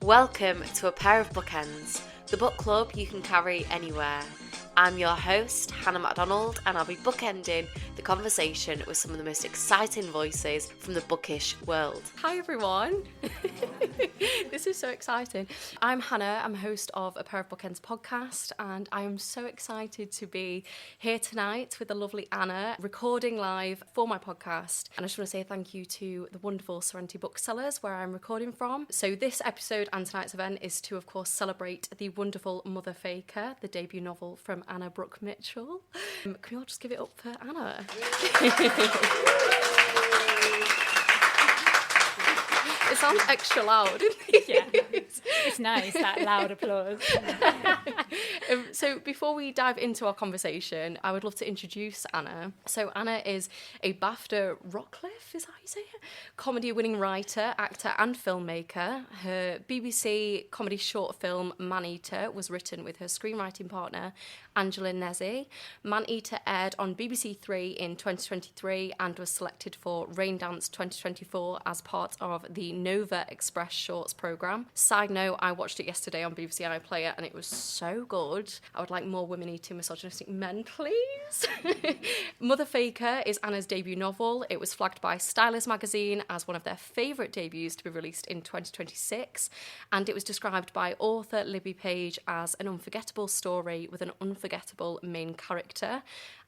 Welcome to A Pair of Bookends, the book club you can carry anywhere. I'm your host, Hannah MacDonald, and I'll be bookending the conversation with some of the most exciting voices from the bookish world. Hi everyone. This is so exciting. I'm Hannah, I'm host of A Pair of Bookends podcast, and I am so excited to be here tonight with the lovely Anna, recording live for my podcast. And I just want to say thank you to the wonderful Serenity Booksellers, where I'm recording from. So this episode and tonight's event is to, of course, celebrate the wonderful Motherfaker, the debut novel from Anna Brook-Mitchell. Can we all just give it up for Anna? It sounds extra loud. Yeah, it's nice, that loud applause. So before we dive into our conversation, I would love to introduce Anna. So Anna is a BAFTA Rockcliffe, is that how you say it? Comedy-winning writer, actor and filmmaker. Her BBC comedy short film Man-Eater was written with her screenwriting partner, Angela Nezzi. Man-Eater aired on BBC Three in 2023 and was selected for Raindance 2024 as part of the Nova Express Shorts programme. Side note, I watched it yesterday on BBC iPlayer and it was so good. I would like more women eating misogynistic men, please. Motherfaker is Anna's debut novel. It was flagged by Stylist magazine as one of their favourite debuts to be released in 2026, and it was described by author Libby Page as an unforgettable story with an unforgettable main character.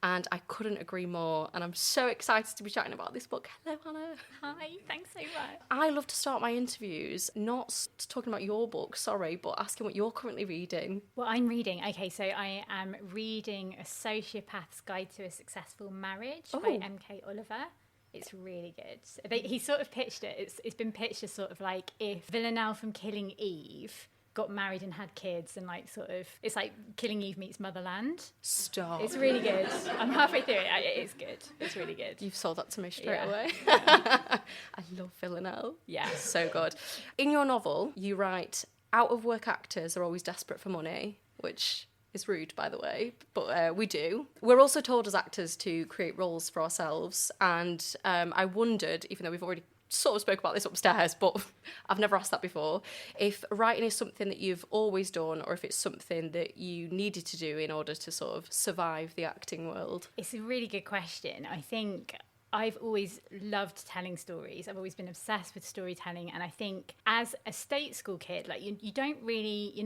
And I couldn't agree more, and I'm so excited to be chatting about this book. Hello, Hannah. Hi, thanks so much. I love to start my interviews not talking about your book, but asking what you're currently reading. Well, I'm reading. Okay, so I am reading A Sociopath's Guide to a Successful Marriage by M.K. Oliver. It's really good. He sort of pitched it. It's been pitched as sort of like if Villanelle from Killing Eve got married and had kids, and like sort of it's like Killing Eve meets Motherland. Stop. It's really good. I'm halfway through it. It's good. It's really good. You've sold that to me straight away. Yeah. I love Villanelle. Yeah. So good. In your novel, you write, out of work actors are always desperate for money, which is rude, by the way, but we do. We're also told as actors to create roles for ourselves, and I wondered, even though we've already sort of spoke about this upstairs, but I've never asked that before, if writing is something that you've always done or if it's something that you needed to do in order to sort of survive the acting world. It's a really good question. I think I've always loved telling stories. I've always been obsessed with storytelling, and I think as a state school kid, like you're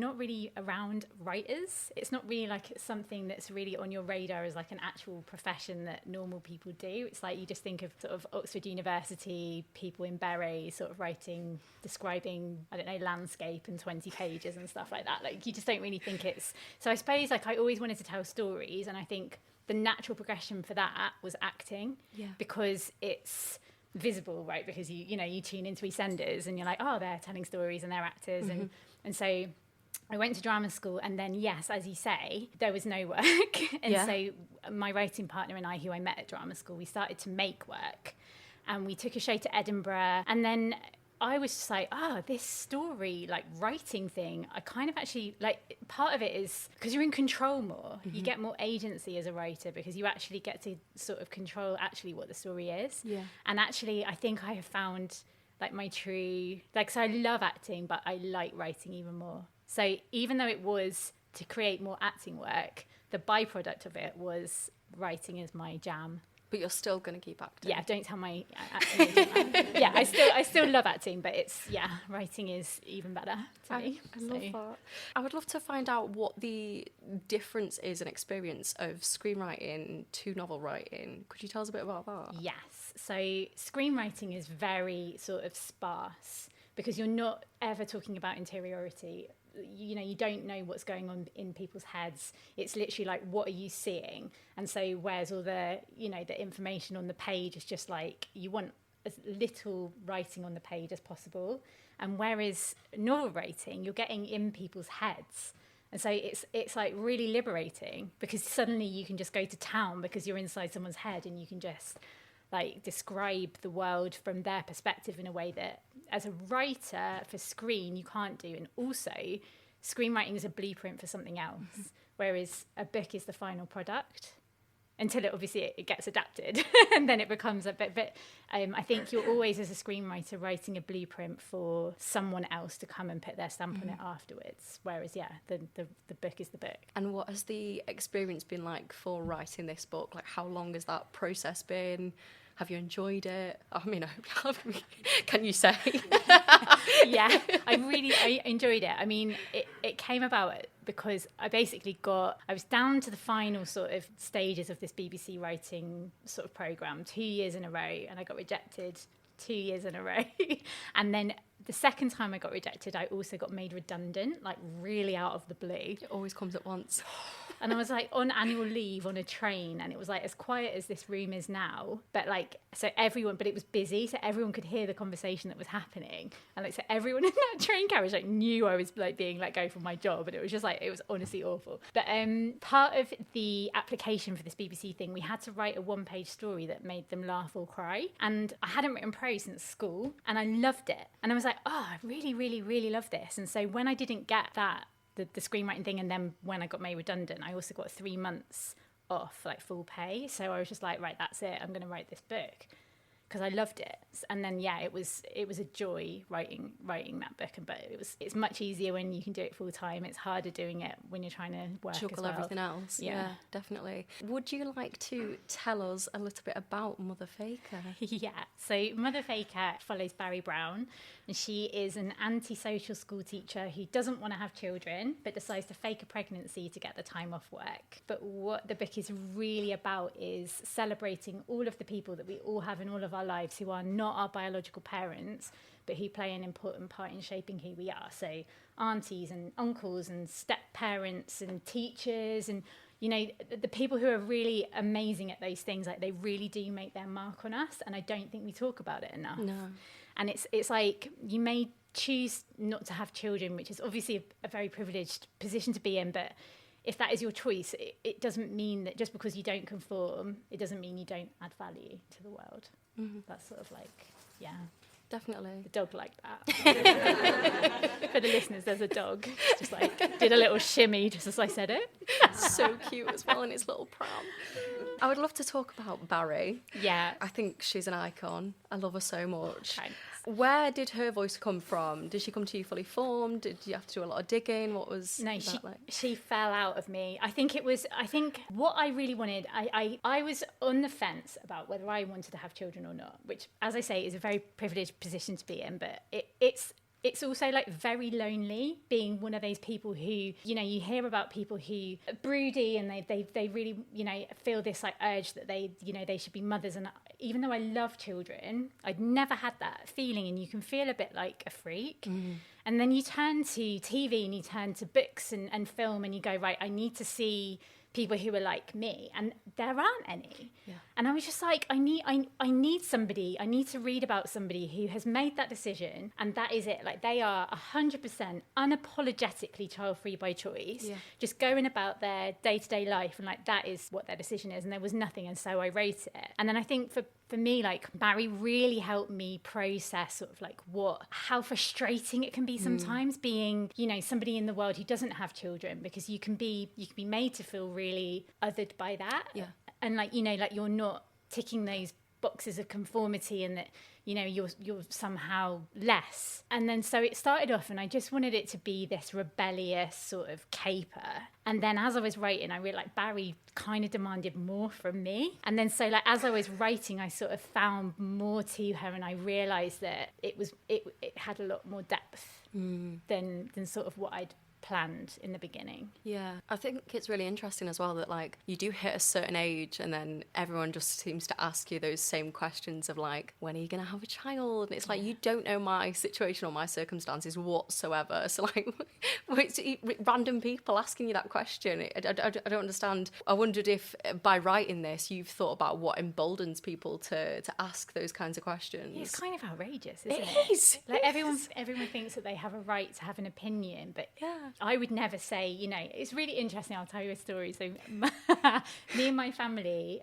not really around writers. It's not really like it's something that's really on your radar as like an actual profession that normal people do. It's like you just think of sort of Oxford University people in berets sort of writing, describing, I don't know, landscape in 20 pages and stuff like that. Like you just don't really think it's. So I suppose like I always wanted to tell stories, and I think the natural progression for that was acting, because it's visible, right? Because you tune into EastEnders and you're like, oh, they're telling stories and they're actors, and so I went to drama school, and then yes, as you say, there was no work, and so my writing partner and I, who I met at drama school, we started to make work, and we took a show to Edinburgh, and then I was just like, this story, like writing thing, I kind of actually, like, part of it is because you're in control more. You get more agency as a writer because you actually get to sort of control actually what the story is. Yeah. And actually, I think I have found like my true, like, so I love acting, but I like writing even more. So even though it was to create more acting work, the byproduct of it was writing is my jam. But you're still going to keep acting. Yeah, don't tell my acting agent. Yeah, I still love acting, but writing is even better to me. I love that. I would love to find out what the difference is in experience of screenwriting to novel writing. Could you tell us a bit about that? Yes. So screenwriting is very sort of sparse because you're not ever talking about interiority. You don't know what's going on in people's heads. It's literally like, what are you seeing? And so where's all the, the information on the page is just like, you want as little writing on the page as possible. And whereas novel writing, you're getting in people's heads. And so it's like really liberating because suddenly you can just go to town because you're inside someone's head and you can just like describe the world from their perspective in a way that as a writer for screen you can't do. And also screenwriting is a blueprint for something else, whereas a book is the final product. until it gets adapted and then it becomes a bit. But I think you're always, as a screenwriter, writing a blueprint for someone else to come and put their stamp on it afterwards. Whereas, the book is the book. And what has the experience been like for writing this book? Like, how long has that process been? Have you enjoyed it? I mean, I hope you have. Can you say? Yeah, I enjoyed it. I mean, it came about because I was down to the final sort of stages of this BBC writing sort of programme 2 years in a row, and I got rejected 2 years in a row. And then the second time I got rejected, I also got made redundant, like really out of the blue. It always comes at once. And I was like on annual leave on a train, and it was like as quiet as this room is now, but it was busy, so everyone could hear the conversation that was happening, and like so everyone in that train carriage like knew I was like being let go from my job, and it was just like, it was honestly awful. But part of the application for this BBC thing, we had to write a one-page story that made them laugh or cry, and I hadn't written prose since school, and I loved it, and I was like, oh, I really, really, really love this. And so when I didn't get that, the screenwriting thing, and then when I got made redundant, I also got 3 months off, like full pay. So I was just like, right, that's it, I'm going to write this book, because I loved it. And then it was a joy writing that book. But it's much easier when you can do it full time. It's harder doing it when you're trying to work juggle as well. Everything else. Yeah, definitely. Would you like to tell us a little bit about Motherfaker? Yeah, so Motherfaker follows Barry Brown, and she is an antisocial school teacher who doesn't want to have children but decides to fake a pregnancy to get the time off work. But what the book is really about is celebrating all of the people that we all have in all of our lives who are not our biological parents, but who play an important part in shaping who we are. So aunties and uncles and step-parents and teachers, and the people who are really amazing at those things, like they really do make their mark on us, and I don't think we talk about it enough. No. And it's like, you may choose not to have children, which is obviously a very privileged position to be in, but if that is your choice, it doesn't mean that just because you don't conform, it doesn't mean you don't add value to the world. Mm-hmm. That's sort of like, yeah. Definitely. The dog like that. For the listeners, there's a dog. It's just like, did a little shimmy just as I said it. So cute as well in its little pram. I would love to talk about Barry. Yeah. I think she's an icon. I love her so much. Thanks. Where did her voice come from? Did she come to you fully formed? Did you have to do a lot of digging? What was that like? She fell out of me. I think what I really wanted, I was on the fence about whether I wanted to have children or not, which, as I say, is a very privileged position to be in, but it's also like very lonely being one of those people who, you hear about people who are broody and they really, feel this like urge that they should be mothers. And even though I love children, I'd never had that feeling, and you can feel a bit like a freak. Mm. And then you turn to TV and you turn to books and film, and you go, right, I need to see people who are like me, and there aren't any. Yeah. And I was just like, I need somebody, I need to read about somebody who has made that decision, and that is it. Like, they are 100% unapologetically child-free by choice, just going about their day-to-day life, and like that is what their decision is, and there was nothing, and so I wrote it. And then I think for me, like, Barry really helped me process sort of like how frustrating it can be sometimes being, somebody in the world who doesn't have children, because you can be made to feel really othered by that. Yeah. And like, like you're not ticking those boxes of conformity, and that, you're somehow less. And then so it started off, and I just wanted it to be this rebellious sort of caper. And then as I was writing, I realized like Barry kind of demanded more from me. And then so like as I was writing, I sort of found more to her, and I realized that it had a lot more depth than sort of what I'd planned in the beginning. Yeah, I think it's really interesting as well that like you do hit a certain age, and then everyone just seems to ask you those same questions of like, when are you going to have a child? And it's like, you don't know my situation or my circumstances whatsoever, so like random people asking you that question, I don't understand. I wondered if by writing this you've thought about what emboldens people to ask those kinds of questions. It's kind of outrageous, isn't it? It is. Like everyone thinks that they have a right to have an opinion, but yeah, I would never say, it's really interesting. I'll tell you a story. So me and my family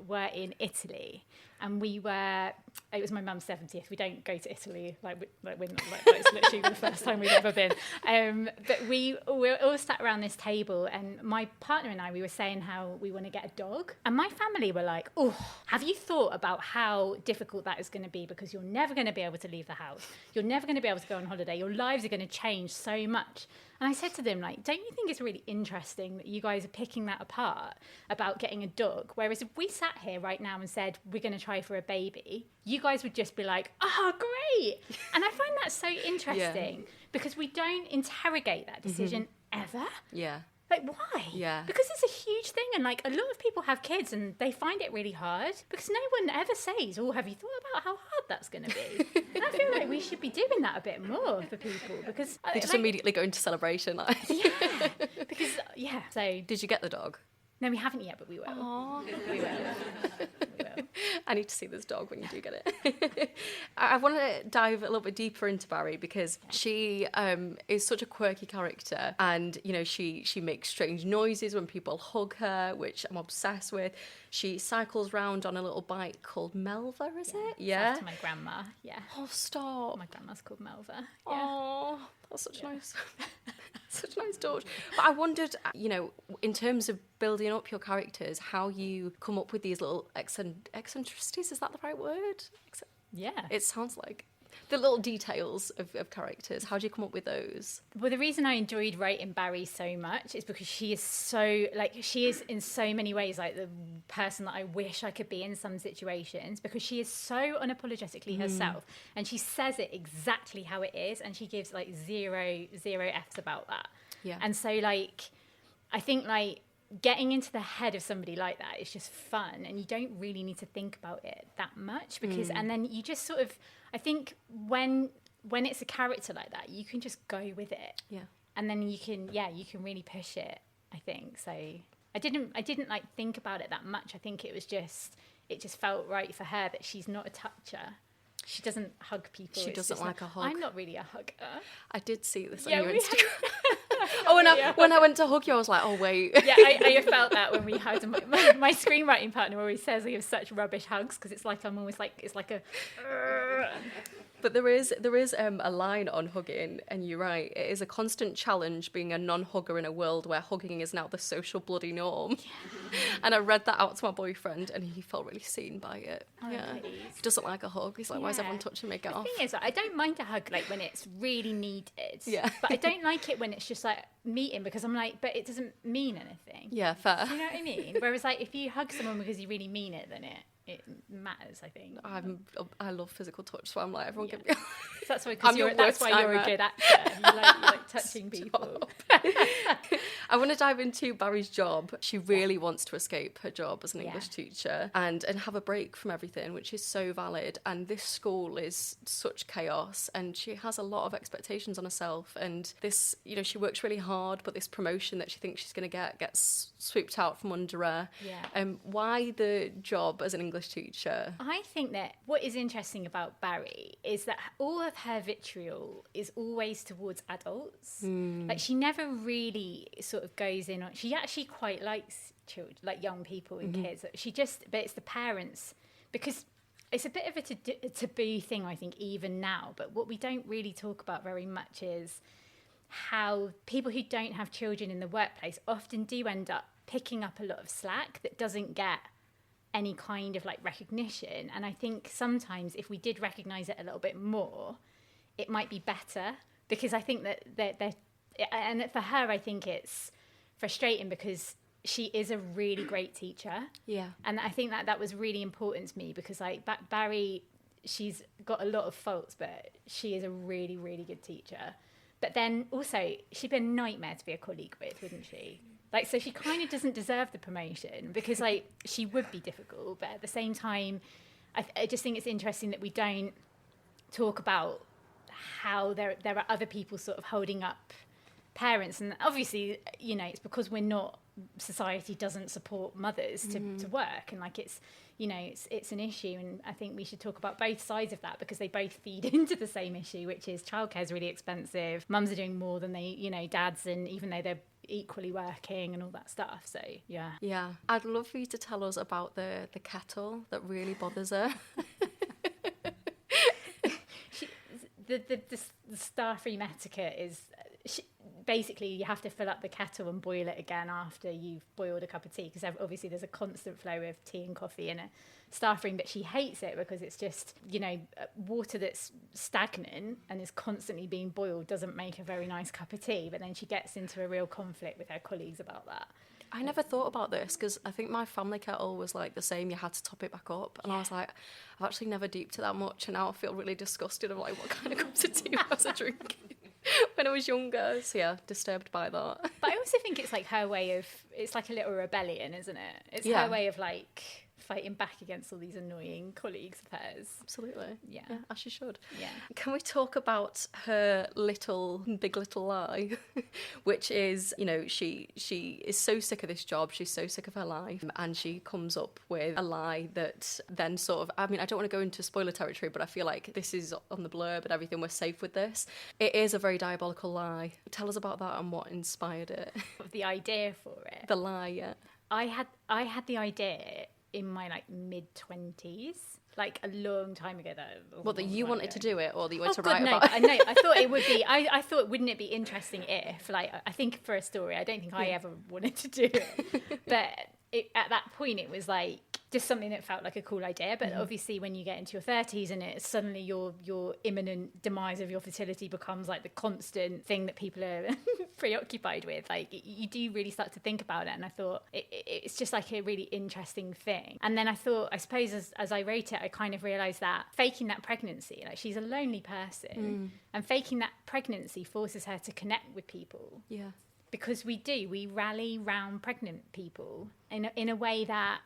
were in Italy, and we were it was my mum's 70th. We don't go to Italy, it's literally the first time we've ever been. But we were all sat around this table, and my partner and I, we were saying how we want to get a dog. And my family were like, oh, have you thought about how difficult that is going to be? Because you're never going to be able to leave the house. You're never going to be able to go on holiday. Your lives are going to change so much. And I said to them, like, don't you think it's really interesting that you guys are picking that apart about getting a dog? Whereas if we sat here right now and said, we're going to try for a baby, you guys would just be like, oh, great. And I find that so interesting because we don't interrogate that decision ever. Yeah. Like, why? Yeah. Because it's a huge thing. And, like, a lot of people have kids and they find it really hard because no one ever says, oh, have you thought about how hard that's going to be? And I feel like we should be doing that a bit more for people because... They just immediately go into celebration. Like. Yeah. Because, so... Did you get the dog? No, we haven't yet, but we will. Aww. We will. We will. I need to see this dog when you do get it. I want to dive a little bit deeper into Barry because she is such a quirky character, and you know she makes strange noises when people hug her, which I'm obsessed with. She cycles round on a little bike called Melva, is it? Yeah. After my grandma. Yeah. Oh, stop. My grandma's called Melva. Yeah. Oh, that's such nice. Such a nice daughter. But I wondered, you know, in terms of building up your characters, how you come up with these little eccentricities. Is that the right word? Yeah. It sounds like. The little details of characters. How do you come up with those? Well, the reason I enjoyed writing Barry so much is because she is so, like, she is in so many ways like the person that I wish I could be in some situations, because she is so unapologetically herself and she says it exactly how it is, and she gives like zero F's about that. Yeah. And so, like, I think, like, getting into the head of somebody like that is just fun, and you don't really need to think about it that much because and then you just sort of, I think when it's a character like that, you can just go with it. Yeah. And then you can really push it, I think. So I didn't like think about it that much. I think it just felt right for her that she's not a toucher. She doesn't hug people. She doesn't like a hug. I'm not really a hugger. I did see this on your Instagram. Oh, when I went to hug you, I was like, oh, wait. Yeah, I felt that when we hugged. My screenwriting partner always says we have such rubbish hugs because it's like I'm always like, it's like a... But there is a line on hugging, and you're right, it is a constant challenge being a non-hugger in a world where hugging is now the social bloody norm. Yeah. And I read that out to my boyfriend, and he felt really seen by it. Oh, yeah. Please. He doesn't like a hug. He's like, why is everyone touching me? Get off. The thing is, I don't mind a hug like when it's really needed. Yeah. But I don't like it when it's just like meeting, because I'm like, but it doesn't mean anything. Yeah, fair. You know what I mean? Whereas like if you hug someone because you really mean it, then it matters, I think. I love physical touch, so I'm like, everyone give me. So that's why you're a good actor. You like touching people. I want to dive into Barry's job. She really wants to escape her job as an English teacher and have a break from everything, which is so valid. And this school is such chaos, and she has a lot of expectations on herself. And this, you know, she works really hard, but this promotion that she thinks she's going to get gets swooped out from under her. Yeah. Why the job as an English teacher? I think that what is interesting about Barry is that all of her vitriol is always towards adults. Like she never really sort of goes in on, she actually quite likes children, like young people and kids. But it's the parents, because it's a bit of a taboo thing, I think, even now. But what we don't really talk about very much is how people who don't have children in the workplace often do end up picking up a lot of slack that doesn't get any kind of like recognition. And I think sometimes if we did recognise it a little bit more, it might be better, because I think that they're and for her, I think it's frustrating because she is a really great teacher. Yeah. And I think that was really important to me, because like Barry, she's got a lot of faults, but she is a really, really good teacher. But then also, she'd be a nightmare to be a colleague with, wouldn't she? Like, so she kind of doesn't deserve the promotion, because like she would be difficult, but at the same time, I just think it's interesting that we don't talk about how there are other people sort of holding up parents. And obviously, you know, it's because society doesn't support mothers to work, and like it's, you know, it's an issue, and I think we should talk about both sides of that, because they both feed into the same issue, which is childcare is really expensive. Mums are doing more than they, you know, dads, and even though they're equally working and all that stuff. So yeah, I'd love for you to tell us about the kettle that really bothers her. the Starfree etiquette is basically you have to fill up the kettle and boil it again after you've boiled a cup of tea, because obviously there's a constant flow of tea and coffee in a Starfree, but she hates it because it's just, you know, water that's stagnant and is constantly being boiled doesn't make a very nice cup of tea. But then she gets into a real conflict with her colleagues about that. I never thought about this because I think my family kettle was like the same. You had to top it back up. And I was like, I've actually never deeped it that much. And now I feel really disgusted of like what kind of cups of tea I was drinking when I was younger. So yeah, disturbed by that. But I also think it's like her way of, it's like a little rebellion, isn't it? It's her way of like fighting back against all these annoying colleagues of hers. Absolutely. Yeah, as she should. Yeah. Can we talk about her big little lie, which is, you know, she is so sick of this job, she's so sick of her life, and she comes up with a lie that then sort of, I mean, I don't want to go into spoiler territory, but I feel like this is on the blurb and everything, we're safe with this. It is a very diabolical lie. Tell us about that and what inspired it. The idea for it. The lie, yeah. I had the idea in my like mid-20s, like a long time ago though. What, that you wanted to do it, or that you wanted to God, write no, about it? I know. I thought it would be. I thought, wouldn't it be interesting if, like, I think for a story, I don't think I ever wanted to do it, but at that point it was like just something that felt like a cool idea. But obviously when you get into your 30s and it's suddenly your imminent demise of your fertility becomes like the constant thing that people are preoccupied with, like you do really start to think about it. And I thought it's just like a really interesting thing. And then I thought, I suppose as I wrote it, I kind of realised that faking that pregnancy, like she's a lonely person, and faking that pregnancy forces her to connect with people. Yeah. Because we rally round pregnant people in a way that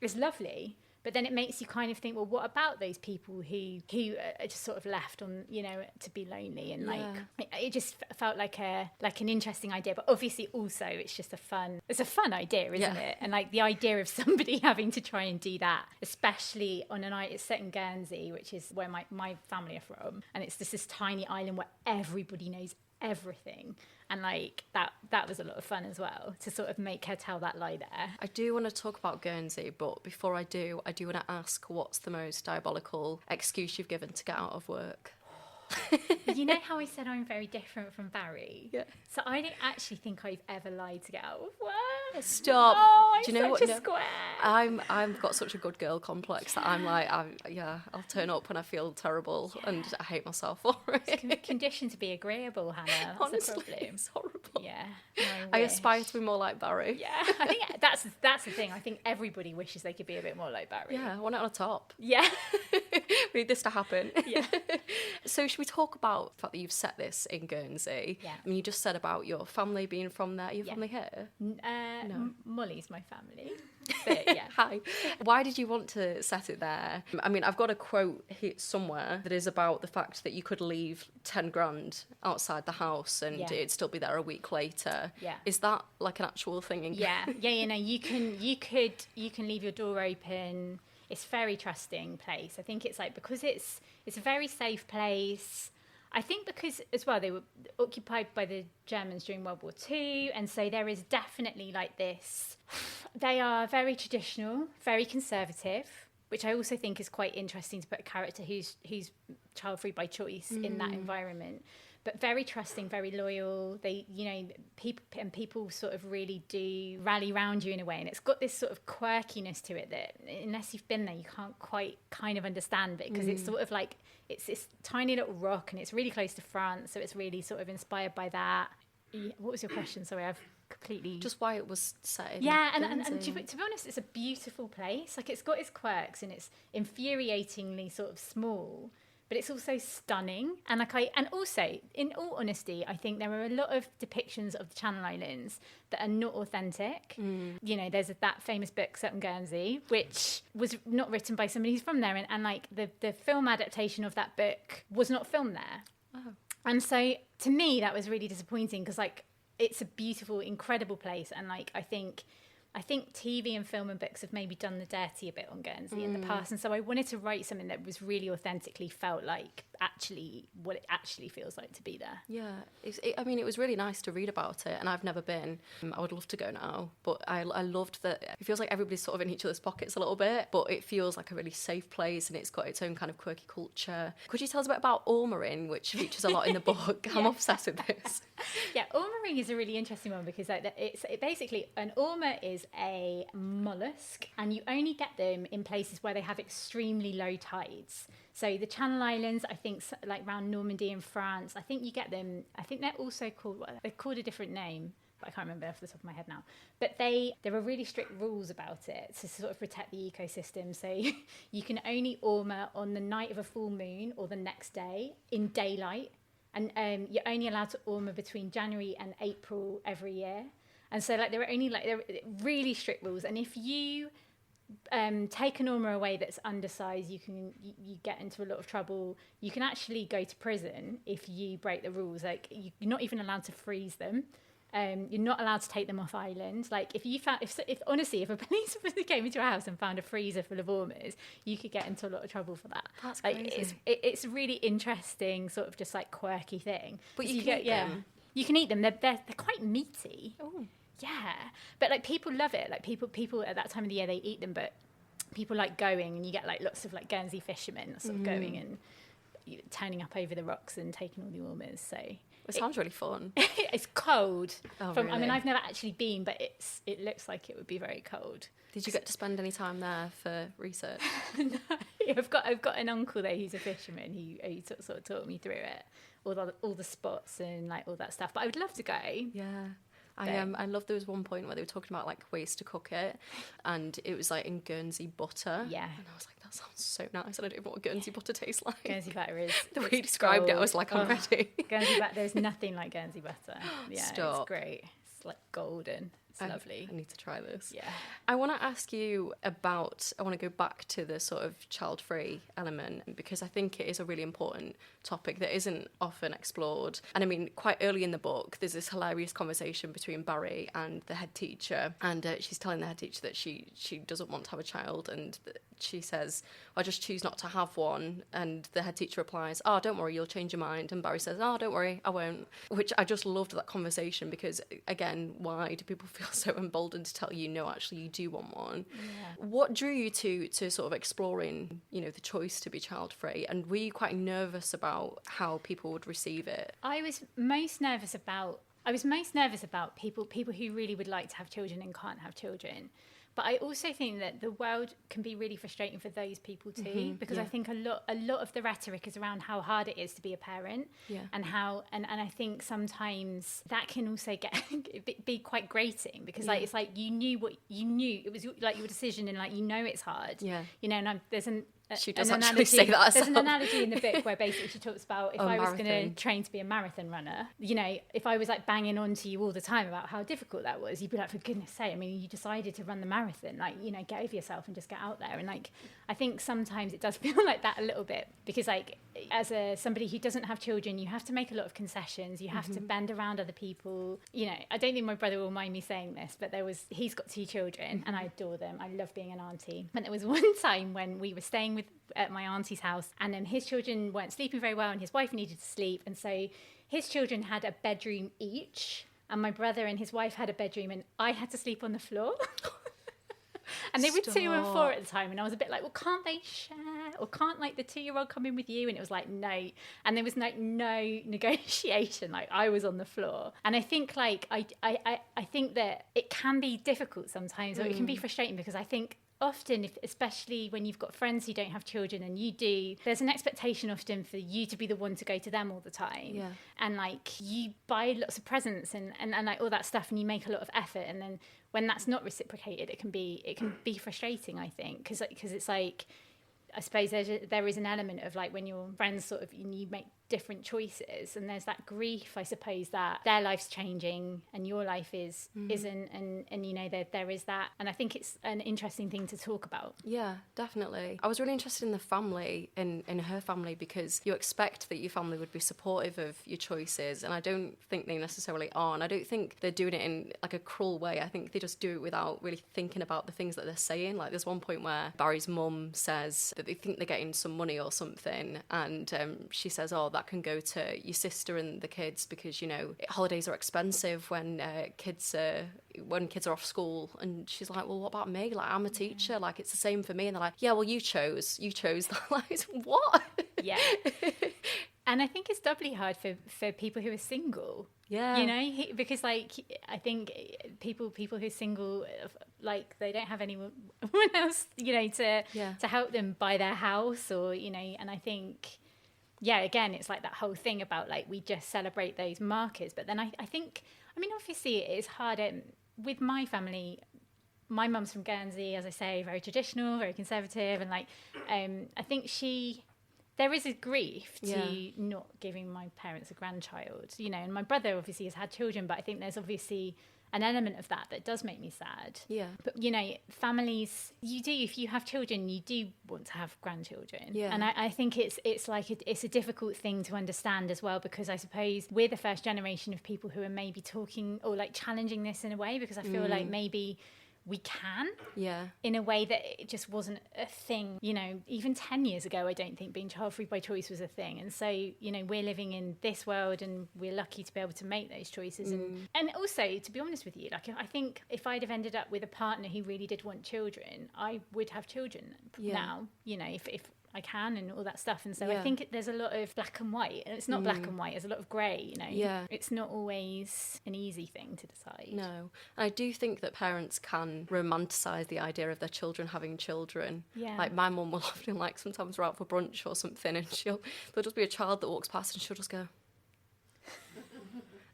is lovely, but then it makes you kind of think, well, what about those people who are just sort of left on, you know, to be lonely, and like it just felt like an interesting idea. But obviously also it's a fun idea, isn't it? And like the idea of somebody having to try and do that, especially on a night, it's set in Guernsey, which is where my family are from, and it's just this tiny island where everybody knows everything. And like that was a lot of fun as well, to sort of make her tell that lie there. I do want to talk about Guernsey, but before I do want to ask, what's the most diabolical excuse you've given to get out of work? You know how I said I'm very different from Barry? Yeah. So I don't actually think I've ever lied to get out of work. Stop. Oh, I'm do you know such what? a square. I've got such a good girl complex that I'm like, I'll turn up when I feel terrible and I hate myself for it. It's conditioned to be agreeable, Hannah. That's Honestly, the problem. it's horrible. Yeah. I aspire to be more like Barry. Yeah, I think that's the thing. I think everybody wishes they could be a bit more like Barry. Yeah, I want it on a top. Yeah. We need this to happen. Yeah. So should we talk about the fact that you've set this in Guernsey? Yeah. I mean, you just said about your family being from there. Are your family here? No. Molly's my family. But yeah. Hi. Why did you want to set it there? I mean, I've got a quote here somewhere that is about the fact that you could leave 10 grand outside the house and it'd still be there a week later. Yeah. Is that like an actual thing in Yeah. You know, you can leave your door open. It's a very trusting place. I think it's like, because it's a very safe place. I think because as well they were occupied by the Germans during World War II, and so there is definitely like this. They are very traditional, very conservative, which I also think is quite interesting to put a character who's child-free by choice in that environment. But very trusting, very loyal. They, you know, people sort of really do rally around you in a way, and it's got this sort of quirkiness to it that unless you've been there, you can't quite kind of understand it, because it's sort of like it's this tiny little rock, and it's really close to France, so it's really sort of inspired by that. What was your question? Sorry, I've completely just why it was set in and to be honest, it's a beautiful place. Like, it's got its quirks and it's infuriatingly sort of small, but it's also stunning. And also, in all honesty, I think there are a lot of depictions of the Channel Islands that are not authentic. You know, there's that famous book set in Guernsey, which was not written by somebody who's from there, and like the film adaptation of that book was not filmed there. Oh. And so to me, that was really disappointing, because like it's a beautiful, incredible place, and like I think TV and film and books have maybe done the dirty a bit on Guernsey in the past, and so I wanted to write something that was really authentically felt like what it actually feels like to be there. Yeah, I mean, it was really nice to read about it, and I've never been. I would love to go now, but I loved that it feels like everybody's sort of in each other's pockets a little bit, but it feels like a really safe place, and it's got its own kind of quirky culture. Could you tell us a bit about ormering, which features a lot in the book? I'm obsessed with this. Yeah, ormering is a really interesting one because basically an ormer is a mollusk, and you only get them in places where they have extremely low tides. So the Channel Islands, I think, like around Normandy in France, I think you get them. I think they're also called a different name, but I can't remember off the top of my head now. But there are really strict rules about it to sort of protect the ecosystem. So you can only ormer on the night of a full moon or the next day in daylight. And you're only allowed to ormer between January and April every year. And so there are really strict rules. And if you take an ormer away that's undersized, you get into a lot of trouble. You can actually go to prison if you break the rules. Like, you're not even allowed to freeze them. You're not allowed to take them off island. Like, if a police officer came into a house and found a freezer full of ormers, you could get into a lot of trouble for that. That's crazy. It's a really interesting sort of just like quirky thing. But you can eat them. You can eat them. They're quite meaty. Oh. Yeah, but like people love it. Like people at that time of the year, they eat them. But people like going, and you get like lots of like Guernsey fishermen sort of going and turning up over the rocks and taking all the ormers. So it sounds really fun. It's cold. Oh, really? I mean, I've never actually been, but it looks like it would be very cold. Did you get to spend any time there for research? No, I've got an uncle there who's a fisherman who sort of taught me through it, all the spots and like all that stuff. But I would love to go. Yeah. I love there was one point where they were talking about like ways to cook it, and it was like in Guernsey butter. Yeah. And I was like, that sounds so nice. And I don't even know what Guernsey butter tastes like. Guernsey butter is... The way you described it, I was like, I'm ready. Guernsey butter, there's nothing like Guernsey butter. Yeah, Stop. It's great. It's like golden. It's lovely. I need to try this. Yeah. I want to ask you I want to go back to the sort of child-free element, because I think it is a really important topic that isn't often explored. And I mean, quite early in the book, there's this hilarious conversation between Barry and the head teacher, and she's telling the head teacher that she doesn't want to have a child, and she says, I just choose not to have one. And the head teacher replies, oh, don't worry, you'll change your mind. And Barry says, oh, don't worry, I won't. Which I just loved that conversation, because again, why do people feel so emboldened to tell you, no, actually you do want one? Yeah. What drew you to sort of exploring, the choice to be child-free? And were you quite nervous about how people would receive it? I was most nervous about people who really would like to have children and can't have children. But I also think that the world can be really frustrating for those people too, because I think a lot of the rhetoric is around how hard it is to be a parent, and and I think sometimes that can also be quite grating, because like it's like you knew it was like your decision, and like it's hard, and there's she does actually say that herself. There's an analogy in the book where basically she talks about if I was going to train to be a marathon runner, if I was like banging on to you all the time about how difficult that was, you'd be like, for goodness sake, I mean, you decided to run the marathon, like, get over yourself and just get out there. And like, I think sometimes it does feel like that a little bit, because like as somebody who doesn't have children, you have to make a lot of concessions, you have to bend around other people. I don't think my brother will mind me saying this, but he's got 2 children and I adore them. I love being an auntie. And there was one time when we were staying at my auntie's house, and then his children weren't sleeping very well and his wife needed to sleep, and so his children had a bedroom each, and my brother and his wife had a bedroom, and I had to sleep on the floor. And they were 2 and 4 at the time, and I was a bit like, well, can't they share, or can't like the 2-year-old come in with you? And it was like, no. And there was like no negotiation. Like, I was on the floor. And I think like I think that it can be difficult sometimes, or it can be frustrating, because I think often, especially when you've got friends who don't have children and you do, there's an expectation often for you to be the one to go to them all the time. Yeah. And like, you buy lots of presents and like all that stuff, and you make a lot of effort, and then when that's not reciprocated, it can be frustrating, I think, because it's like, I suppose there is an element of like when your friends sort of, you make different choices, and there's that grief, I suppose, that their life's changing and your life isn't, and you know, there is that, and I think it's an interesting thing to talk about. Yeah, definitely. I was really interested in the family, in her family, because you expect that your family would be supportive of your choices, and I don't think they necessarily are, and I don't think they're doing it in like a cruel way. I think they just do it without really thinking about the things that they're saying. Like there's one point where Barry's mum says that they think they're getting some money or something, and she says, oh, that can go to your sister and the kids, because, you know, holidays are expensive when kids are off school. And she's like, well, what about me? Like, I'm a teacher, like it's the same for me. And they're like, yeah, well, you chose that. Like, what? Yeah. And I think it's doubly hard for people who are single. Yeah. You know, because like I think people who are single, like they don't have anyone else, you know, to help them buy their house, or, you know, and I think, yeah, again, it's like that whole thing about like we just celebrate those markers. But then I think, I mean, obviously it is hard. With my family, my mum's from Guernsey, as I say, very traditional, very conservative, and like I think there is a grief to not giving my parents a grandchild, you know, and my brother obviously has had children, but I think there's obviously an element of that does make me sad. Yeah. But, you know, families, if you have children, you do want to have grandchildren. Yeah. And I think it's like it's a difficult thing to understand as well, because I suppose we're the first generation of people who are maybe talking or like challenging this in a way, because I feel like maybe we can, in a way that it just wasn't a thing, you know, even 10 years ago. I don't think being child free by choice was a thing. And so, you know, we're living in this world and we're lucky to be able to make those choices. And also, to be honest with you, like I think if I'd have ended up with a partner who really did want children, I would have children now, you know, if I can, and all that stuff. And so I think there's a lot of black and white, and it's not black and white, there's a lot of grey, you know. Yeah. It's not always an easy thing to decide. No. And I do think that parents can romanticise the idea of their children having children. Yeah. Like my mum will often, like, sometimes we're out for brunch or something, and there'll just be a child that walks past and she'll just go,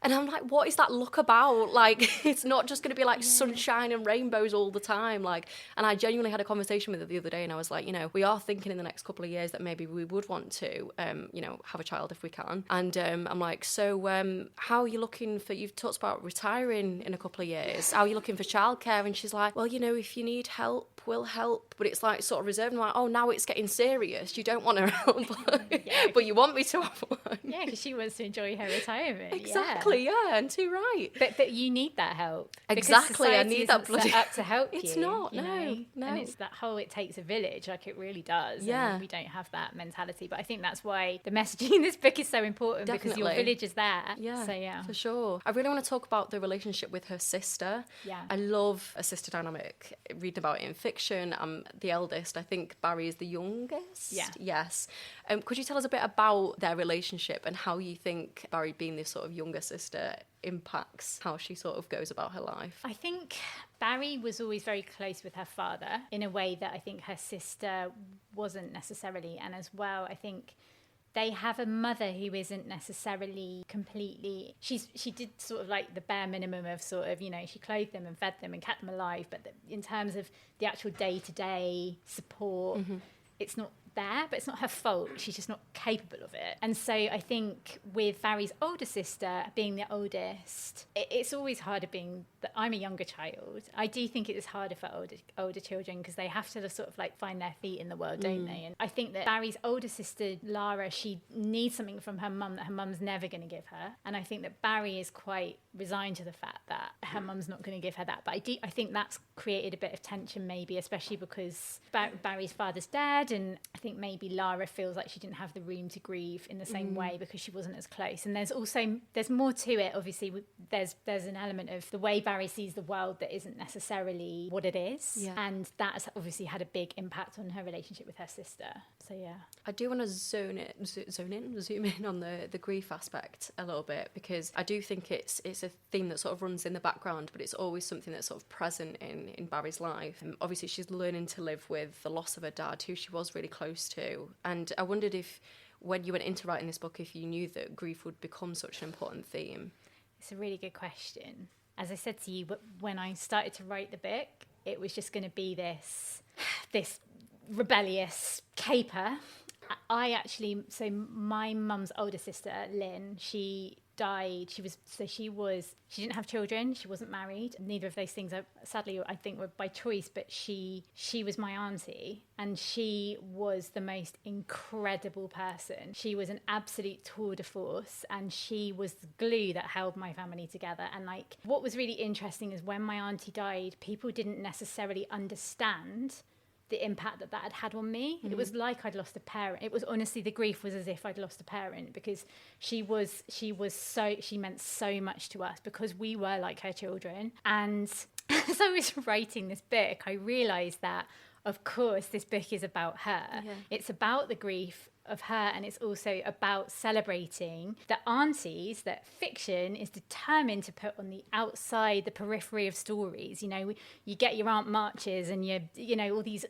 and I'm like, what is that look about? Like, it's not just going to be like sunshine and rainbows all the time. Like, and I genuinely had a conversation with her the other day, and I was like, you know, we are thinking in the next couple of years that maybe we would want to, you know, have a child if we can. And I'm like, so how are you looking for, you've talked about retiring in a couple of years. How are you looking for childcare? And she's like, well, you know, if you need help, we'll help. But it's like sort of reserved. And I'm like, oh, now it's getting serious. You don't want to help, but you want me to have one. Yeah, because she wants to enjoy her retirement. Exactly. Yeah, and too right. But you need that help. Exactly, I need that bloody up to help you. It's not, you no, know? no. And it's that whole it takes a village, like it really does. Yeah. And we don't have that mentality. But I think that's why the messaging in this book is so important. Definitely. Because your village is there. Yeah, so yeah, for sure. I really want to talk about the relationship with her sister. Yeah. I love a sister dynamic. Reading about it in fiction. I'm the eldest. I think Barry is the youngest. Yeah. Yes. Could you tell us a bit about their relationship and how you think Barry being this sort of younger sister impacts how she sort of goes about her life? I think Barry was always very close with her father in a way that I think her sister wasn't necessarily. And as well, I think they have a mother who isn't necessarily completely, she did sort of like the bare minimum of sort of, you know, she clothed them and fed them and kept them alive, but in terms of the actual day-to-day support, it's not there, but it's not her fault. She's just not capable of it. And so I think with Barry's older sister being the oldest, it's always harder being that I'm a younger child. I do think it is harder for older children because they have to sort of like find their feet in the world, don't they? And I think that Barry's older sister, Lara, she needs something from her mum that her mum's never going to give her. And I think that Barry is quite resigned to the fact that her mum's not going to give her that. But I think that's created a bit of tension maybe, especially because Barry's father's dead, and I think maybe Lara feels like she didn't have the room to grieve in the same way because she wasn't as close. And there's more to it. Obviously, there's an element of the way Barry sees the world that isn't necessarily what it is, and that has obviously had a big impact on her relationship with her sister. So yeah, I do want to zoom in on the grief aspect a little bit, because I do think it's a theme that sort of runs in the background, but it's always something that's sort of present in Barry's life. And obviously, she's learning to live with the loss of her dad, who she was really close to. And I wondered if, when you went into writing this book, if you knew that grief would become such an important theme. It's a really good question. As I said to you, when I started to write the book, it was just going to be this rebellious caper So my mum's older sister, Lynn, she died. She didn't have children. She wasn't married. Neither of those things are, sadly, I think, were by choice, but she was my auntie, and she was the most incredible person. She was an absolute tour de force, and she was the glue that held my family together. And like, what was really interesting is when my auntie died, people didn't necessarily understand the impact that had had on me. It was like I'd lost a parent. It was honestly, the grief was as if I'd lost a parent, because she meant so much to us, because we were like her children. And as I was writing this book, I realized that, of course, this book is about her. Yeah. It's about the grief of her, and it's also about celebrating the aunties that fiction is determined to put on the outside, the periphery of stories. You know, you get your Aunt Marches and you know all these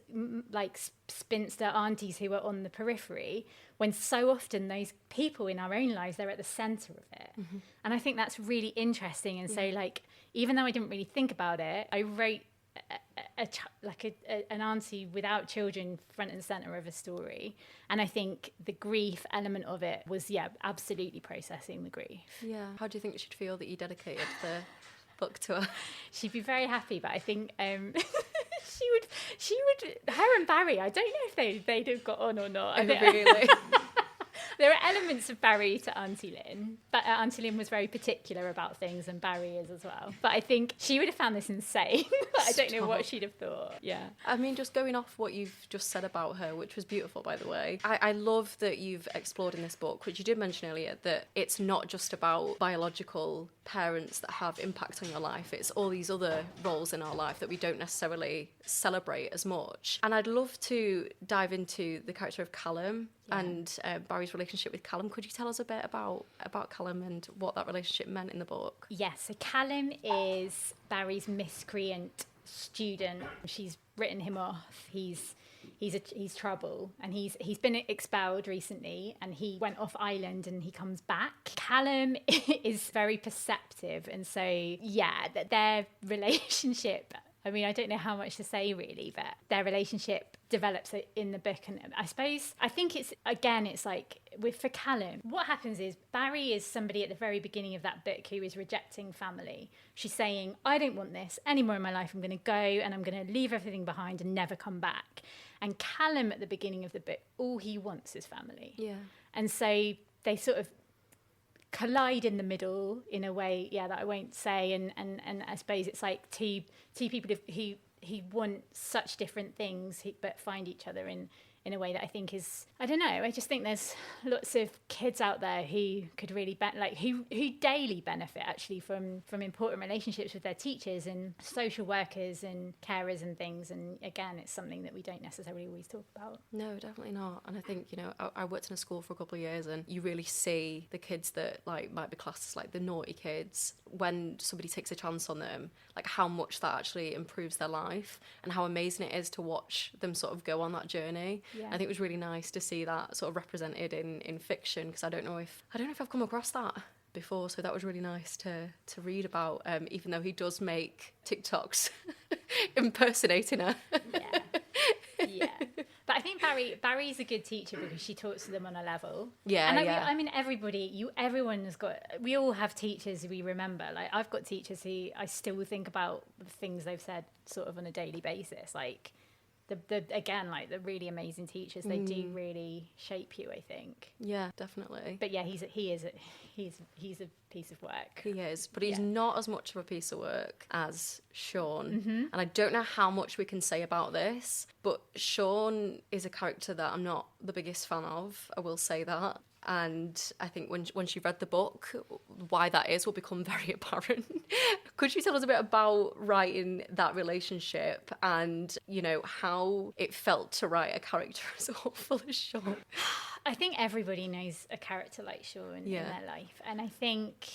like spinster aunties who are on the periphery, when so often those people in our own lives, they're at the centre of it. And I think that's really interesting. And so, like, even though I didn't really think about it, I wrote an auntie without children front and center of a story. And I think the grief element of it was, absolutely processing the grief. Yeah. How do you think she'd feel that you dedicated the book to her? She'd be very happy, but I think she would, her and Barry, I don't know if they'd have got on or not. Really? There are elements of Barry to Auntie Lynn, but Auntie Lynn was very particular about things, and Barry is as well. But I think she would have found this insane. I don't know what she'd have thought. Yeah. I mean, just going off what you've just said about her, which was beautiful, by the way, I love that you've explored in this book, which you did mention earlier, that it's not just about biological parents that have impact on your life. It's all these other roles in our life that we don't necessarily celebrate as much. And I'd love to dive into the character of Callum and Barry's relationship with Callum. Could you tell us a bit about Callum and what that relationship meant in the book? Yes, so Callum is Barry's miscreant student. She's written him off. He's trouble, and he's been expelled recently, and he went off island and he comes back. Callum is very perceptive, and so that their relationship, I mean, I don't know how much to say really, but their relationship develops in the book. And I think it's like for Callum, what happens is Barry is somebody at the very beginning of that book who is rejecting family. She's saying, I don't want this anymore in my life. I'm going to go and I'm going to leave everything behind and never come back. And Callum at the beginning of the book, all he wants is family. Yeah. And so they sort of collide in the middle in a way, that I won't say. And I suppose it's like two people who want such different things, but find each other in a way that I think is, I don't know, I just think there's lots of kids out there who could really, who daily benefit actually from important relationships with their teachers and social workers and carers and things. And again, it's something that we don't necessarily always talk about. No, definitely not. And I think, I worked in a school for a couple of years, and you really see the kids that might be classed as the naughty kids, when somebody takes a chance on them, how much that actually improves their life and how amazing it is to watch them sort of go on that journey. Yeah. I think it was really nice to see that sort of represented in fiction, because I don't know if I've come across that before, so that was really nice to read about, even though he does make TikToks impersonating her. Yeah. But I think Barry's a good teacher because she talks to them on a level. Yeah, and I mean, everyone has got. We all have teachers who we remember. I've got teachers who I still think about the things they've said sort of on a daily basis. The really amazing teachers, they do really shape you, I think. Yeah, definitely. But yeah, he's a piece of work. He is, but he's not as much of a piece of work as Sean. Mm-hmm. And I don't know how much we can say about this, but Sean is a character that I'm not the biggest fan of, I will say that. And I think when she read the book, why that is will become very apparent. Could you tell us a bit about writing that relationship and, how it felt to write a character as awful as Sean? I think everybody knows a character like Sean in their life. And I think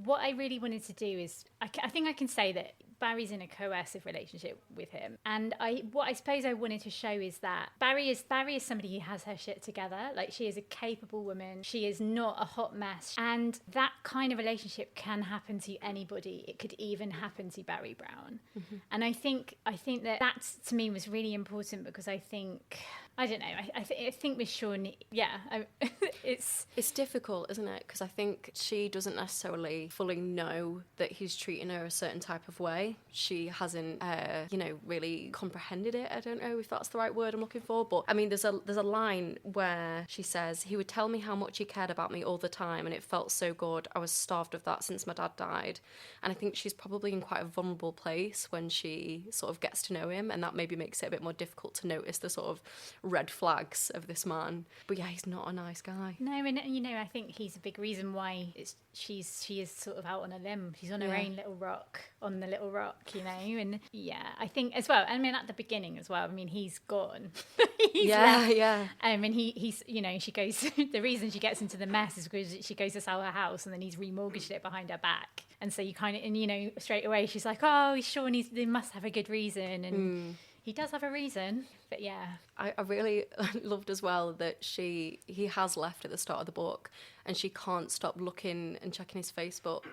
what I really wanted to do is, I think I can say that Barry's in a coercive relationship with him. And what I suppose I wanted to show is that Barry is somebody who has her shit together. She is a capable woman. She is not a hot mess. And that kind of relationship can happen to anybody. It could even happen to Barry Brown. Mm-hmm. And I think that to me was really important, because I think I don't know. I think with Sean, it's difficult, isn't it? Because I think she doesn't necessarily fully know that he's treating her a certain type of way. She hasn't, really comprehended it. I don't know if that's the right word I'm looking for, but I mean, there's a line where she says, "He would tell me how much he cared about me all the time, and it felt so good. I was starved of that since my dad died." And I think she's probably in quite a vulnerable place when she sort of gets to know him, and that maybe makes it a bit more difficult to notice the sort of red flags of this man. But yeah, he's not a nice guy. No, and I think he's a big reason why she is sort of out on a limb. She's on her own little rock, on the little rock, and I think as well. I mean, at the beginning as well. I mean, he's gone. He's left. And he's she goes. The reason she gets into the mess is because she goes to sell her house, and then he's remortgaged it behind her back. And so you kind of, and straight away she's like, "Oh, he's sure they must have a good reason," and. He does have a reason, but yeah. I really loved as well that he has left at the start of the book, and she can't stop looking and checking his Facebook.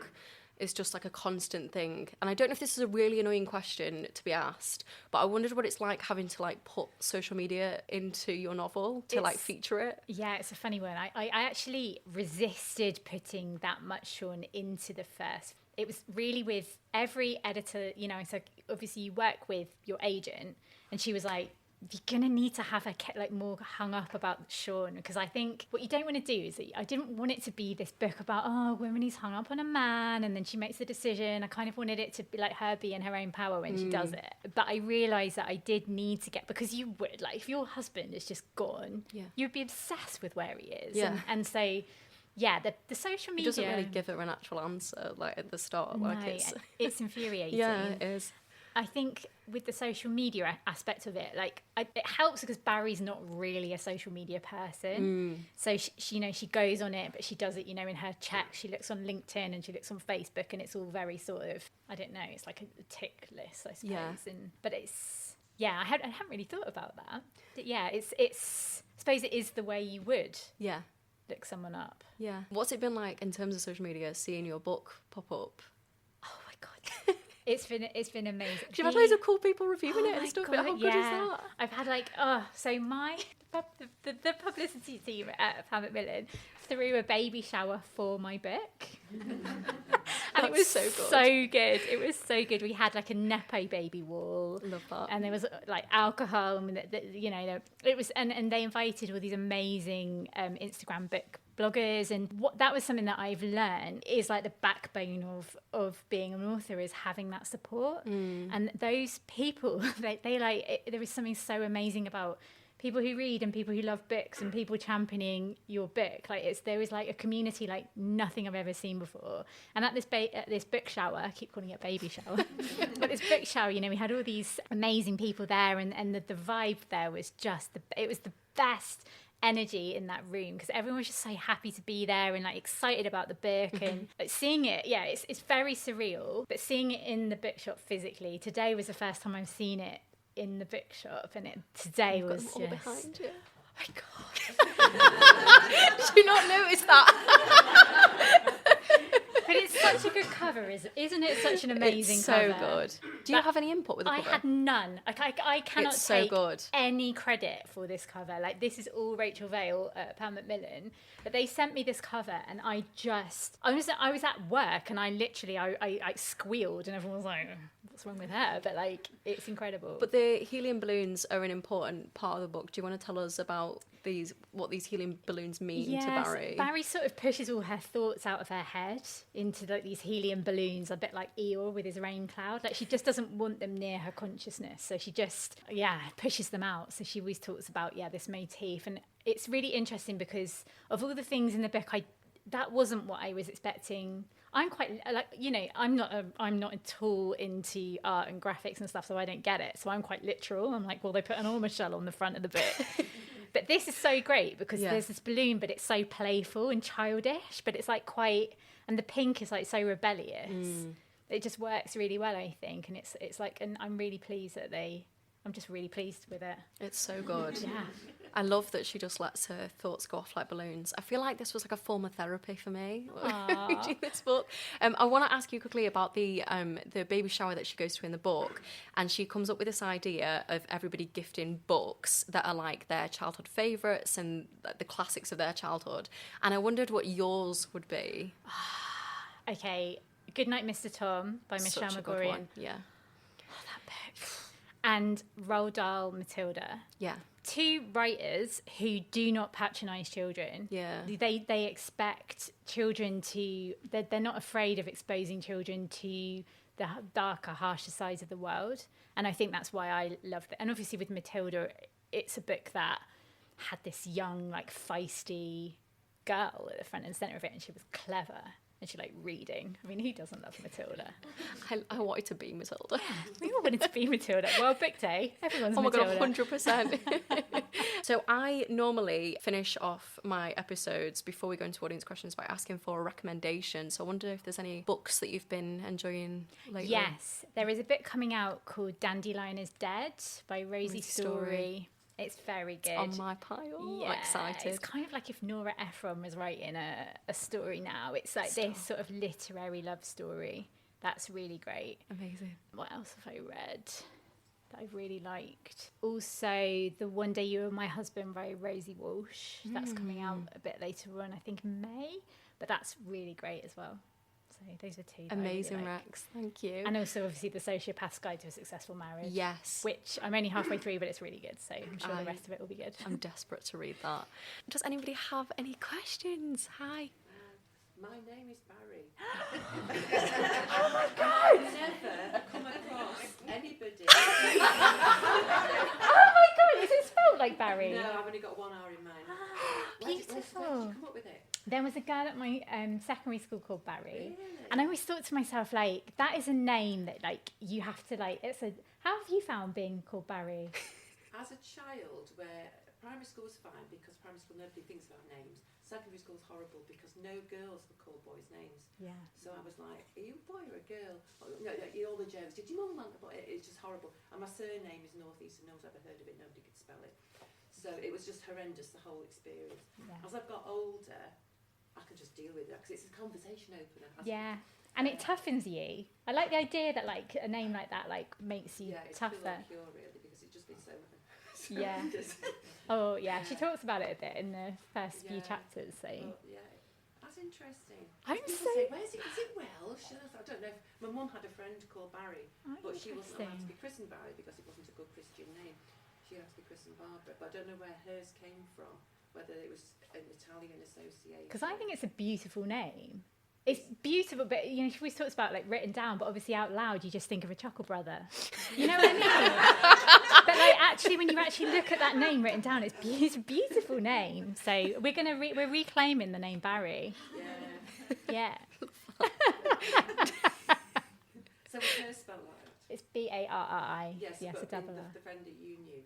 It's just like a constant thing. And I don't know if this is a really annoying question to be asked, but I wondered what it's like having to put social media into your novel to feature it. Yeah, it's a funny one. I actually resisted putting that much Sean into the first. It was really with every editor, so obviously you work with your agent, and she was like, "You're going to need to have her more hung up about Sean," because I think what you don't want to do is, I didn't want it to be this book about, women who's hung up on a man and then she makes the decision. I kind of wanted it to be like her be in her own power when she does it. But I realised that I did need to because you would, if your husband is just gone, you'd be obsessed with where he is. Yeah. And so... Yeah, the social media... It doesn't really give her an actual answer, at the start. No, it's infuriating. Yeah, it is. I think with the social media aspect of it, it helps because Barry's not really a social media person. So, she goes on it, but she does it, in her checks. She looks on LinkedIn and she looks on Facebook, and it's all very sort of, I don't know, it's like a tick list, I suppose. Yeah. But it's... Yeah, I hadn't really thought about that. But yeah, it's... I suppose it is the way you would. Yeah. Look someone up. Yeah. What's it been like in terms of social media, seeing your book pop up? Oh my God. It's been amazing. You've had loads of cool people reviewing it and stuff. God, how good is that? I've had so the publicity team at Pam Macmillan threw a baby shower for my book. And it was so good. It was so good. We had a Nepo baby wall. Love that. And there was alcohol, and it was, and they invited all these amazing Instagram book bloggers, and that was something that I've learned is the backbone of being an author is having that support. And those people, they there is something so amazing about people who read and people who love books and people championing your book. There is a community like nothing I've ever seen before. And at this book shower, I keep calling it baby shower, but this book shower, we had all these amazing people there, and the vibe there was just it was the best energy in that room because everyone was just so happy to be there and excited about the book and seeing it. Yeah, it's very surreal, but seeing it in the bookshop physically, today was the first time I've seen it in the bookshop, and today was just all behind you. Oh my God. Did you not notice that? But it's such a good cover, isn't it? Such an amazing cover. It's so good. Do you have any input with the cover? I had none. I cannot take any credit for this cover. This is all Rachel Vale at Pam Macmillan. But they sent me this cover, and I was at work, and I squealed, and everyone was like, what's wrong with her? But it's incredible. But the helium balloons are an important part of the book. Do you want to tell us about what these helium balloons mean to Barry? Barry sort of pushes all her thoughts out of her head into these helium balloons, a bit like Eeyore with his rain cloud. She just doesn't want them near her consciousness, so she just pushes them out. So she always talks about this motif, and it's really interesting because of all the things in the book, that wasn't what I was expecting. I'm quite I'm not at all into art and graphics and stuff, so I don't get it. So I'm quite literal. I'm like, well, they put an almond shell on the front of the book. But this is so great because there's this balloon, but it's so playful and childish, but it's and the pink is so rebellious. It just works really well, I think. And it's and I'm really pleased that they I'm just really pleased with it. It's so good. Yeah. I love that she just lets her thoughts go off like balloons. I feel like this was like a form of therapy for me, reading this book. I want to ask you quickly about the baby shower that she goes to in the book, and she comes up with this idea of everybody gifting books that are like their childhood favourites and the classics of their childhood. And I wondered what yours would be. Okay, Goodnight, Mr. Tom by Michelle Such a good McGorrian. one. Yeah. Oh, that book. And Roald Dahl, Matilda. Yeah. Two writers who do not patronise children. Yeah. They expect children to... They're not afraid of exposing children to the darker, harsher sides of the world. And I think that's why I love it. And obviously with Matilda, it's a book that had this young, like, feisty girl at the front and centre of it, and she was clever. And she liked reading. I mean, who doesn't love Matilda? I wanted to be Matilda. We all wanted to be Matilda. Well, book day, everyone's Matilda. Oh my God, 100%. So I normally finish off my episodes before we go into audience questions by asking for a recommendation. So I wonder if there's any books that you've been enjoying lately. Yes, there is a book coming out called Dandelion is Dead by Rosie Story. It's very good. It's on my pile. Yeah, Excited. it's kind of like if Nora Ephron was writing a story now. It's like this sort of literary love story. That's really great. Amazing. What else have I read that I've really liked? Also, The One Day You Were My Husband by Rosie Walsh. That's coming out a bit later on, I think May. But that's really great as well. So those are two. Amazing, really like. Rex. Thank you. And also, obviously, The Sociopath's Guide to a Successful Marriage. Yes. Which I'm only halfway through, but it's really good. So I'm sure the rest of it will be good. I'm desperate to read that. Does anybody have any questions? Hi. My name is Barry. Oh my God! I've never come across anybody. Oh my God! Is it spelled like Barry? No, I've only got one R in mine. Where did you come up with it? There was a girl at my secondary school called Barry, Really? and I always thought to myself, like, that is a name that, like, you have to, like, it's a. How have you found being called Barry? As a child, where primary school was fine because primary school nobody thinks about names. Secondary school's horrible because no girls were called boys' names. Yeah. So I was like, are you a boy or a girl? Oh, no, all the jokes. Did your mum want a boy? It's just horrible. And my surname is Northeast, and no one's ever heard of it. Nobody could spell it. So it was just horrendous, the whole experience. Yeah. As I've got older, I can just deal with it because it's a conversation opener. Yeah. And it toughens you. I like the idea that, like, a name like that, like, makes you it's tougher. like cure, really, because it's just been so Yeah. Oh, yeah. She talks about it a bit in the first few chapters. So. Well, yeah, that's interesting. I'm People so. say, where's it? Is it Welsh? And I don't know. My mum had a friend called Barry, but she wasn't allowed to be christened Barry because it wasn't a good Christian name. She had to be christened Barbara, but I don't know where hers came from. Whether it was an Italian association. Because I think it's a beautiful name. It's beautiful, but, you know, she always talks about, like, written down, but obviously out loud you just think of a Chuckle Brother. You know what I mean? But, like, actually, when you actually look at that name written down, it's a beautiful name. So we're reclaiming the name Barry. Yeah. Yeah. So what's her spell like? It's Barri. Yes, yes, but a double the R. friend that you knew.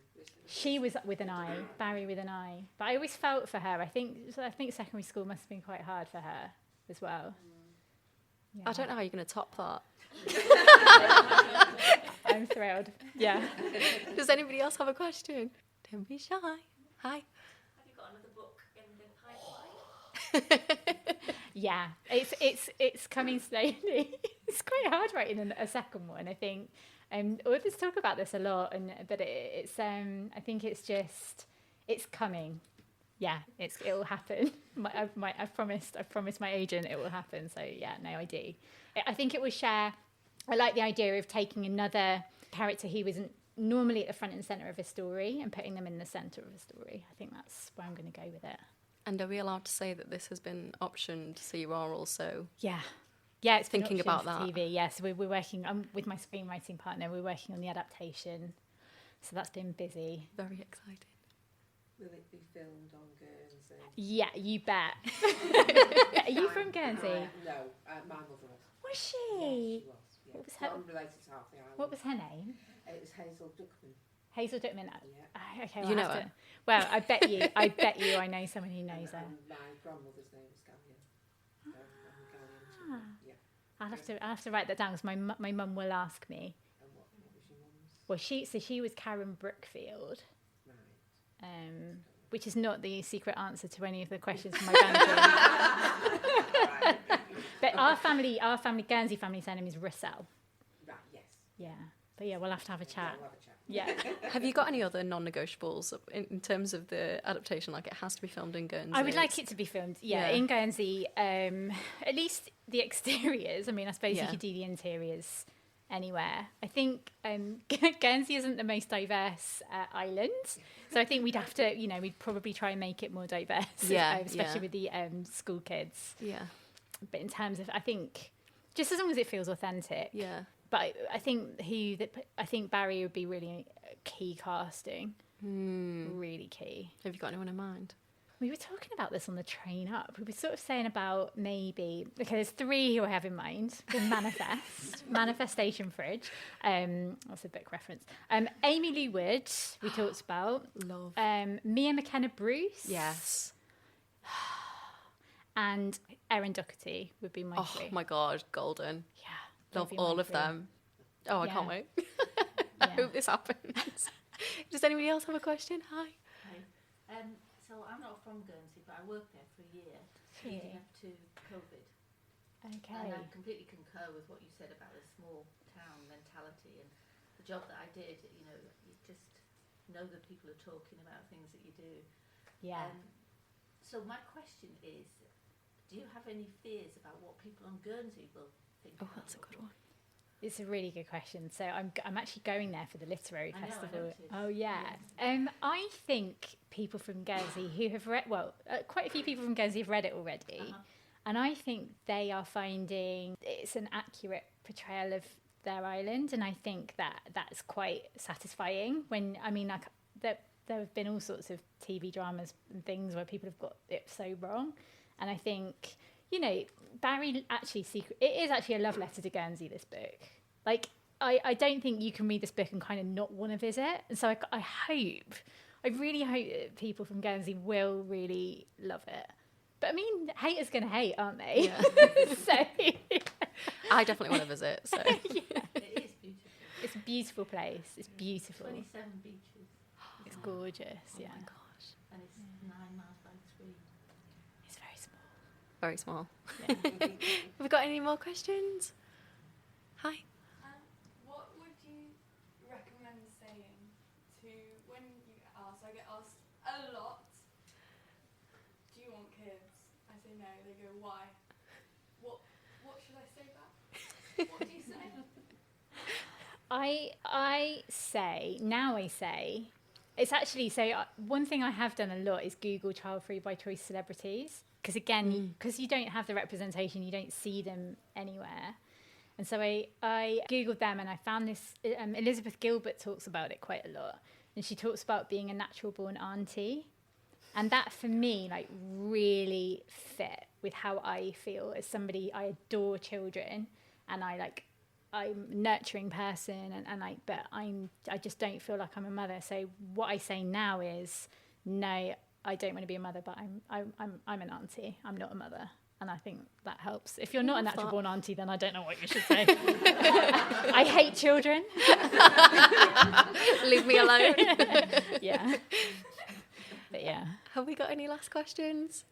She was with an I, Barry with an I. But I always felt for her. I think secondary school must have been quite hard for her as well. Yeah. I don't know how you're going to top that. I'm thrilled. Yeah. Does anybody else have a question? Don't be shy. Hi. Have you got another book in the pipeline? Yeah, it's coming slowly. It's quite hard writing a second one, I think. Authors talk about this a lot, but it's I think it's coming. Yeah, it'll happen. I've promised my agent it will happen. So yeah, no, I do. I think it will share. I like the idea of taking another character who isn't normally at the front and centre of a story and putting them in the centre of a story. I think that's where I'm going to go with it. And are we allowed to say that this has been optioned, so you are also Yeah, it's been thinking optioned about for that? TV. Yeah, so we're working with my screenwriting partner. We're working on the adaptation, so that's been busy. Very exciting. Will it be filmed on Guernsey? Yeah, you bet. Are you from Guernsey? No, my mother was. Was she? Yeah, she was. Yeah. What was her? Not unrelated to half the island. What was her name? It was Hazel Duckman. Hazel Duckman. Yeah. Okay, You well, know I have her? to. Well, I bet you. I know someone who knows her. And my grandmother's name was Gallion. Yeah. I'll have to write that down because my mum will ask me. And what was your mum's? Well, she was Karen Brookfield, Right. which is not the secret answer to any of the questions from my banter. But our family, Guernsey family surname is Russell. Right, yes. Yeah. But yeah, we'll have to have a chat. We'll have a chat. Yeah. Have you got any other non-negotiables in terms of the adaptation? Like, it has to be filmed in Guernsey. I would like it to be filmed, in Guernsey. At least the exteriors. I mean, I suppose you could do the interiors anywhere. I think Guernsey isn't the most diverse island, so I think we'd have to, we'd probably try and make it more diverse, especially with the school kids. Yeah. But in terms of, I think, just as long as it feels authentic. Yeah. But I think Barry would be really key casting. Really key. Have you got anyone in mind? We were talking about this on the train up. We were sort of saying about maybe, okay, there's 3 who I have in mind. The Manifestation Fridge. That's a book reference. Amy Lou Wood, we talked about. Love. Mia McKenna Bruce. Yes. And Erin Doherty would be my 3. Oh my God, golden. Yeah. Love they'd be all my of 3. them. Oh, I Yeah. can't wait. I hope this happens. Does anybody else have a question? Hi. Hi. So I'm not from Guernsey, but I worked there for a year leading up to COVID. Okay. And I completely concur with what you said about the small town mentality and the job that I did. You just know that people are talking about things that you do. Yeah. So my question is, do you have any fears about what people on Guernsey will think? Oh, that's a good one. It's a really good question. So I'm actually going there for the literary I know, I festival. noticed. Oh yeah. I think people from Guernsey who have read, quite a few people from Guernsey have read it already, and I think they are finding it's an accurate portrayal of their island, and I think that's quite satisfying. When there have been all sorts of TV dramas and things where people have got it so wrong, and I think. Barry actually it is actually a love letter to Guernsey, this book. Like, I don't think you can read this book and kind of not want to visit. And so I really hope that people from Guernsey will really love it. But I mean, haters going to hate, aren't they? Yeah. So I definitely want to visit. So It is beautiful. it's a beautiful place. It's beautiful. 27 beaches. It's gorgeous. Oh yeah. my gosh. And it's 9 miles by 3. It's very small. Very small. Yeah. Have we got any more questions? Hi. What would you recommend saying to when you ask? I get asked a lot. Do you want kids? I say no. They go, why? What should I say back? What do you say? I say it's actually one thing I have done a lot is Google childfree by choice celebrities, because again because you don't have the representation, you don't see them anywhere, and so I Googled them and I found this. Elizabeth Gilbert talks about it quite a lot, and she talks about being a natural born auntie, and that for me really fit with how I feel as somebody. I adore children, and I'm a nurturing person, but I just don't feel like I'm a mother. So what I say now is, no, I don't want to be a mother, but I'm an auntie. I'm not a mother, and I think that helps. If you're not a natural born auntie, then I don't know what you should say. I hate children. Leave me alone. Yeah, but yeah. Have we got any last questions?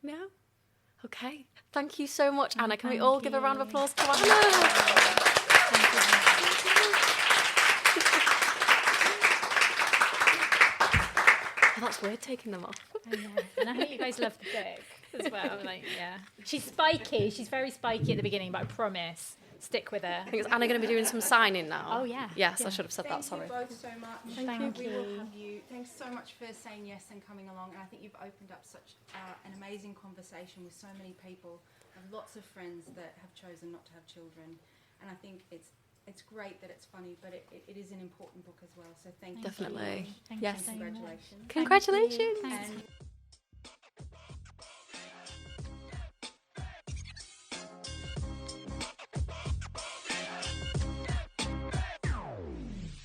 No? Okay. Thank you so much, Anna. Can we all give a round of applause to Anna? Oh, that's weird taking them off. I know. And I hope you guys love the book as well. She's spiky. She's very spiky at the beginning, but I promise, stick with her. I think is Anna going to be doing some signing now? Oh, yeah. Yes, Yeah. I should have said that, sorry. Thank you both so much. Thank We will you. have you. Thanks so much for saying yes and coming along. And I think you've opened up such an amazing conversation with so many people. I have lots of friends that have chosen not to have children. And I think it's great that it's funny, but it is an important book as well. So thank you. Definitely. Thank Yes. you so much. Congratulations. Congratulations. Thank you. And